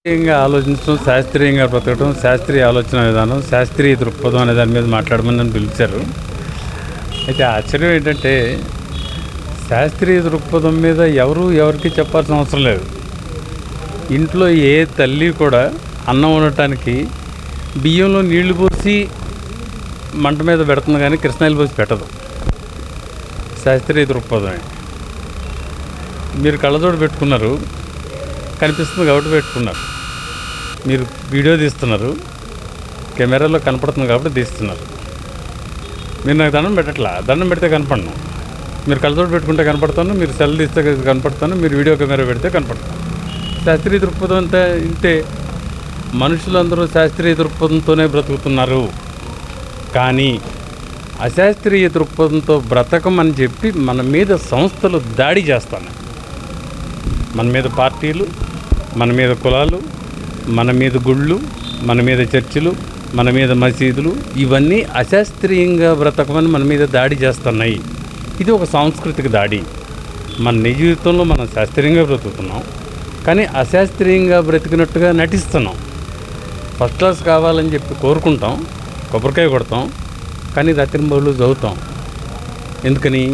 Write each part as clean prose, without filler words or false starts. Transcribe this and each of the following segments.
శాస్త్రీయంగా ఆలోచించడం, శాస్త్రీయంగా బ్రతకడం, శాస్త్రీయ ఆలోచన విధానం, శాస్త్రీయ దృక్పథం అనే దాని మీద మాట్లాడమని నన్ను పిలిచారు. అయితే ఆశ్చర్యం ఏంటంటే శాస్త్రీయ దృక్పథం మీద ఎవరికి చెప్పాల్సిన అవసరం లేదు. ఇంట్లో ఏ తల్లి కూడా అన్నం వండటానికి బియ్యంలో నీళ్లు పోసి మంట మీద పెడుతుంది, కానీ కృష్ణాయిలు పోసి పెట్టదు. శాస్త్రీయ దృక్పథమే. మీరు కళ్ళజోడు పెట్టుకున్నారు, కనిపిస్తుంది కాబట్టి పెట్టుకున్నారు. మీరు వీడియో తీస్తున్నారు, కెమెరాలో కనపడుతుంది కాబట్టి తీస్తున్నారు. మీరు నాకు దండం పెట్టట్లా, దండం పెడితే కనపడను. మీరు కళ్ళజోడు పెట్టుకుంటే కనపడతాను, మీరు సెల్ తీస్తే కనపడతాను, మీరు వీడియో కెమెరా పెడితే కనపడతాను. శాస్త్రీయ దృక్పథం అంతా ఇంతే. మనుషులందరూ శాస్త్రీయ దృక్పథంతోనే బ్రతుకుతున్నారు. కానీ అశాస్త్రీయ దృక్పథంతో బ్రతకమని చెప్పి మన మీద సంస్థలు దాడి చేస్తున్నాయి. మన మీద పార్టీలు, మన మీద కులాలు, మన మీద గుళ్ళు, మన మీద చర్చిలు, మన మీద మసీదులు, ఇవన్నీ అశాస్త్రీయంగా బ్రతకమని మన మీద దాడి చేస్తున్నాయి. ఇది ఒక సాంస్కృతిక దాడి. మన నిజ జీవితంలో మనం శాస్త్రీయంగా బ్రతుకుతున్నాం, కానీ అశాస్త్రీయంగా బ్రతికినట్టుగా నటిస్తున్నాం. ఫస్ట్ క్లాస్ కావాలని చెప్పి కోరుకుంటాం, కొబ్బరికాయ కొడతాం, కానీ రాత్రి బౌళ్ళు చదువుతాం. ఎందుకని?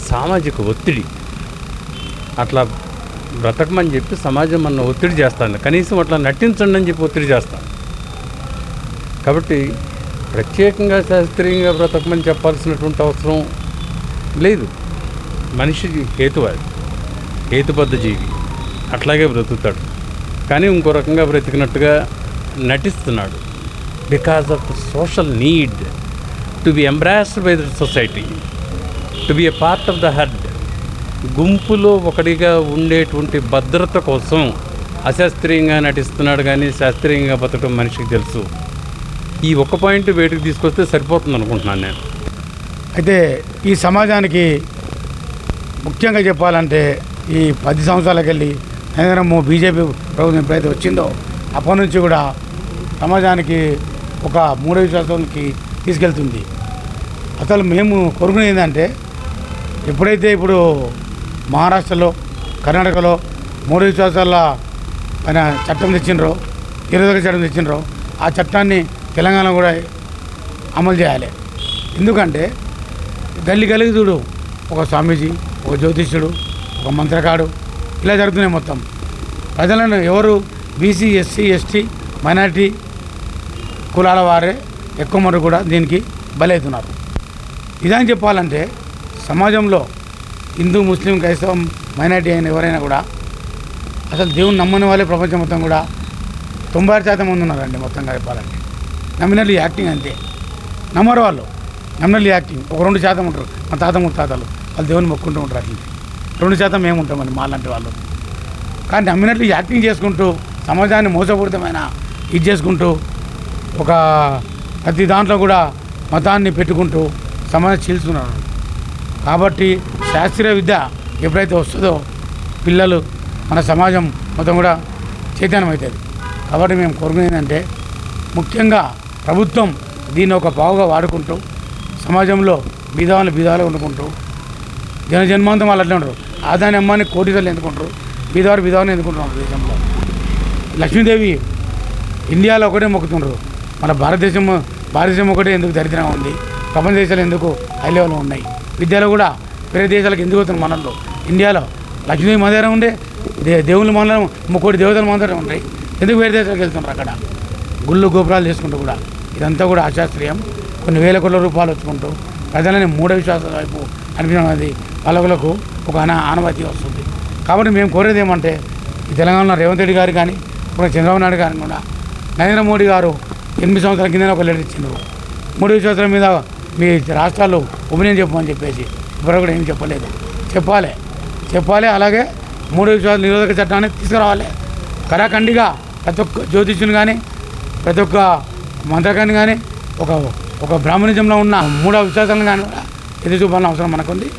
సామాజిక ఒత్తిడి. అట్లా బ్రతకమని చెప్పి సమాజం మన ఒత్తిడి చేస్తాను. కనీసం అట్లా నటించండి అని చెప్పి ఒత్తిడి చేస్తాను. కాబట్టి ప్రత్యేకంగా శాస్త్రీయంగా బ్రతకమని చెప్పాల్సినటువంటి అవసరం లేదు. మనిషి హేతువాది, హేతుబద్ధ జీవి, అట్లాగే బ్రతుకుతాడు. కానీ ఇంకో రకంగా బ్రతికినట్టుగా నటిస్తున్నాడు. Because of social need to be embraced by the society, to be a part of the herd. గుంపులో ఒకటిగా ఉండేటువంటి భద్రత కోసం అశాస్త్రీయంగా నటిస్తున్నాడు. కానీ శాస్త్రీయంగా బతకడం మనిషికి తెలుసు. ఈ ఒక్క పాయింట్ బయటకు తీసుకొస్తే సరిపోతుంది అనుకుంటున్నాను నేను. అయితే ఈ సమాజానికి ముఖ్యంగా చెప్పాలంటే ఈ 10 సంవత్సరాలకు వెళ్ళి నరేంద్ర బీజేపీ ప్రభుత్వం ఎప్పుడైతే వచ్చిందో అప్పటి నుంచి కూడా సమాజానికి ఒక మూడో విశ్వాసానికి తీసుకెళ్తుంది. అసలు మేము కోరుకునేది ఏంటంటే, ఎప్పుడైతే ఇప్పుడు మహారాష్ట్రలో, కర్ణాటకలో మూడో విశ్వాసాల పైన చట్టం తెచ్చిండ్రో, నిరోధక చట్టం తెచ్చిండ్రో, ఆ చట్టాన్ని తెలంగాణ కూడా అమలు చేయాలి. ఎందుకంటే గల్లి చూడు, ఒక స్వామీజీ, ఒక జ్యోతిష్యుడు, ఒక మంత్రకాడు, ఇలా జరుగుతున్నాయి. మొత్తం ప్రజలను ఎవరు బీసీ, ఎస్సీ, ఎస్టీ, మైనారిటీ కులాల వారే ఎక్కువ మంది కూడా దీనికి బలవుతున్నారు. ఇదని చెప్పాలంటే సమాజంలో హిందూ, ముస్లిం, క్రైస్తవం, మైనారిటీ అయిన ఎవరైనా కూడా అసలు దేవుని నమ్మని వాళ్ళే ప్రపంచం మొత్తం కూడా 96% మంది ఉన్నారండి. మొత్తంగా చెప్పాలంటే నమ్మినట్లు యాక్టింగ్ అంతే. నమ్మరు వాళ్ళు, నమ్మినట్లు యాక్టింగ్. ఒక 2% ఉంటారు. మా తాత ముత్తాతలు వాళ్ళు దేవుని మొక్కుంటూ ఉంటారు. అట్లా 2% మేము ఉంటామండి మాలాంటి వాళ్ళు. కానీ నమ్మినట్లు యాక్టింగ్ చేసుకుంటూ సమాజాన్ని మోసపూరితమైన ఇది చేసుకుంటూ ఒక ప్రతి దాంట్లో కూడా మతాన్ని పెట్టుకుంటూ సమాజం చీల్చుకున్నారు. కాబట్టి శాస్త్రీయ విద్య ఎప్పుడైతే వస్తుందో పిల్లలు, మన సమాజం మొత్తం కూడా చైతన్యం అవుతుంది. కాబట్టి మేము కోరుకునేది ఏంటంటే, ముఖ్యంగా ప్రభుత్వం దీన్ని ఒక పావుగా వాడుకుంటూ సమాజంలో బీదవాళ్ళు వండుకుంటూ జన్మాంతం వాళ్ళు అట్లా ఉంటారు. ఆదాని అమ్మాని కోటిసార్లు ఎందుకుంటారు, బీదవారిని ఎందుకుంటున్నారు. దేశంలో లక్ష్మీదేవి ఇండియాలో ఒకటే మొక్కుతుంటారు. మన భారతదేశం ఒకటే ఎందుకు దరిద్రంగా ఉంది, ప్రపంచ దేశాలు ఎందుకు హై లెవెల్లో ఉన్నాయి, విద్యలో కూడా వేరే దేశాలకు ఎందుకు అవుతుంది. మనలో ఇండియాలో లక్ష్మీదేవి మన దగ్గర ఉండే దేవుళ్ళు మనలో 3 దేవతలు మన దగ్గర ఉంటాయి. ఎందుకు వేరే దేశాలకు వెళ్తున్నారు? అక్కడ గుళ్ళు గోపురాలు చేసుకుంటూ కూడా ఇదంతా కూడా అశాస్త్రీయం. కొన్ని వేల కోట్ల రూపాయలు వచ్చుకుంటూ ప్రజలని మూఢ విశ్వాసాల వైపు అనిపించినది వాళ్ళకు ఒక ఆనవాయితీ వస్తుంది. కాబట్టి మేము కోరేది ఏమంటే, ఈ తెలంగాణలో రేవంత్ రెడ్డి గారు కానీ, ఇప్పుడు చంద్రబాబు నాయుడు గారిని కూడా నరేంద్ర మోడీ గారు 8 సంవత్సరాల కింద ఒక లెటర్ ఇచ్చిండ్రు. మూడో విశ్వాసాల మీద మీ రాష్ట్రాల్లో ఒపీనియన్ చెప్పమని చెప్పేసి ఇప్పుడు కూడా ఏం చెప్పలేదు. చెప్పాలి. అలాగే మూడో విశ్వాసాల నిరోధక చట్టాన్ని తీసుకురావాలి. కరాఖండిగా ప్రతి ఒక్క జ్యోతిష్యుని కానీ, ప్రతి ఒక్క మంత్రకాన్ని కానీ, ఒక బ్రాహ్మణిజంలో ఉన్న మూడో విశ్వాసాలను కానీ కూడా ఎదురు చూపాలని అవసరం మనకుంది.